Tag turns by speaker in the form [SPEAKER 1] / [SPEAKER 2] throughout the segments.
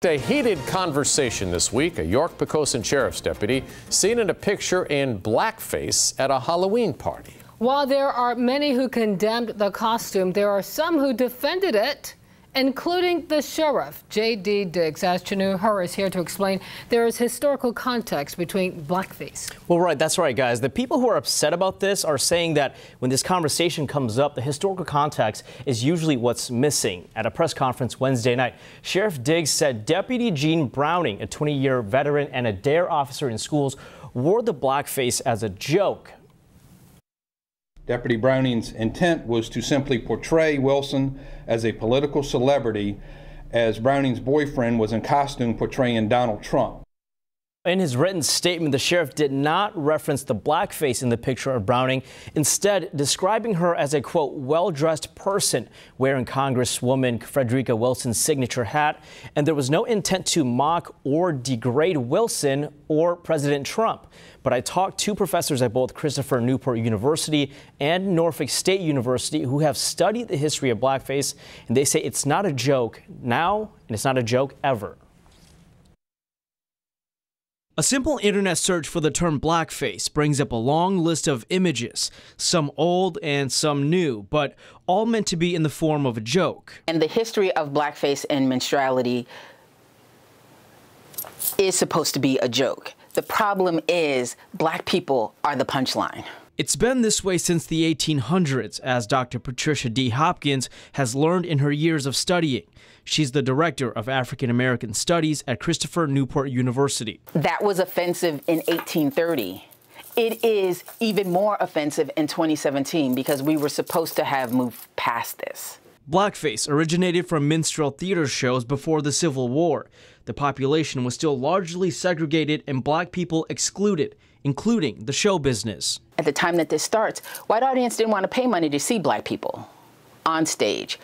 [SPEAKER 1] A heated conversation this week. A York-Poquoson sheriff's deputy seen in a picture in blackface at a Halloween party.
[SPEAKER 2] While there are many who condemned the costume, there are some who defended it, including the sheriff, J.D. Diggs. As Chanu Hur is here to explain, there is historical context between blackface.
[SPEAKER 3] Well, right, that's right, guys. The people who are upset about this are saying that when this conversation comes up, the historical context is usually what's missing. At a press conference Wednesday night, Sheriff Diggs said Deputy Gene Browning, a 20-year veteran and a DARE officer in schools, wore the blackface as a joke.
[SPEAKER 4] Deputy Browning's intent was to simply portray Wilson as a political celebrity, as Browning's boyfriend was in costume portraying Donald Trump.
[SPEAKER 3] In his written statement, the sheriff did not reference the blackface in the picture of Browning, instead describing her as a, quote, well-dressed person wearing Congresswoman Frederica Wilson's signature hat, and there was no intent to mock or degrade Wilson or President Trump. But I talked to professors at both Christopher Newport University and Norfolk State University who have studied the history of blackface, and they say it's not a joke now, and it's not a joke ever. A simple internet search for the term blackface brings up a long list of images, some old and some new, but all meant to be in the form of a joke.
[SPEAKER 5] And the history of blackface and menstruality is supposed to be a joke. The problem is black people are the punchline.
[SPEAKER 3] It's been this way since the 1800s, as Dr. Patricia D. Hopkins has learned in her years of studying. She's the director of African American Studies at Christopher Newport University.
[SPEAKER 5] That was offensive in 1830. It is even more offensive in 2017 because we were supposed to have moved past this.
[SPEAKER 3] Blackface originated from minstrel theater shows before the Civil War. The population was still largely segregated and black people excluded, including the show business.
[SPEAKER 5] At the time that this starts, white audience didn't want to pay money to see black people on stage.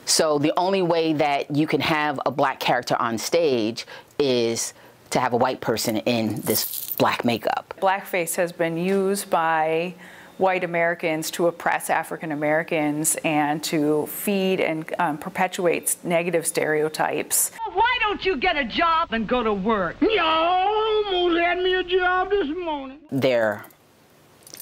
[SPEAKER 5] So the only way that you can have a black character on stage is to have a white person in this black makeup.
[SPEAKER 6] Blackface has been used by white Americans to oppress African Americans and to feed and perpetuate negative stereotypes.
[SPEAKER 7] Why don't you get a job and go to work? You almost had me a job this morning.
[SPEAKER 5] They're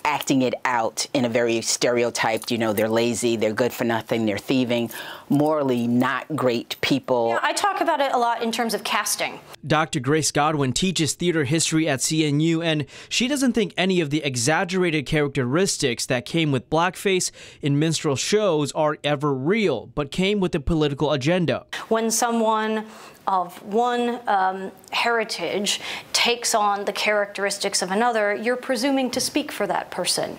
[SPEAKER 5] acting it out in a very stereotyped, you know, they're lazy, they're good for nothing, they're thieving, morally not great people.
[SPEAKER 8] Yeah, I talk about it a lot in terms of casting.
[SPEAKER 3] Dr. Grace Godwin teaches theater history at CNU, and she doesn't think any of the exaggerated characteristics that came with blackface in minstrel shows are ever real, but came with a political agenda.
[SPEAKER 8] When someone of one heritage takes on the characteristics of another, you're presuming to speak for that person.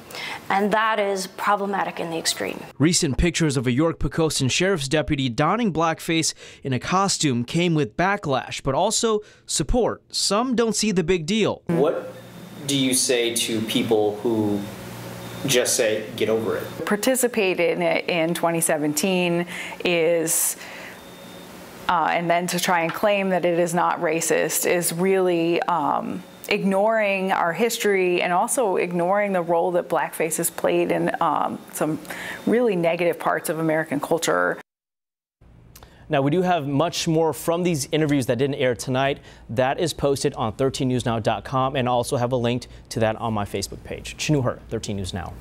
[SPEAKER 8] And that is problematic in the extreme.
[SPEAKER 3] Recent pictures of a York-Poquoson sheriff's deputy donning blackface in a costume came with backlash, but also support. Some don't see the big deal.
[SPEAKER 9] What do you say to people who just say, get over it?
[SPEAKER 6] Participated in 2017 is and then to try and claim that it is not racist is really ignoring our history and also ignoring the role that blackface has played in some really negative parts of American culture.
[SPEAKER 3] Now, we do have much more from these interviews that didn't air tonight. That is posted on 13newsnow.com, and I also have a link to that on my Facebook page. Chanu Hur, 13 News Now.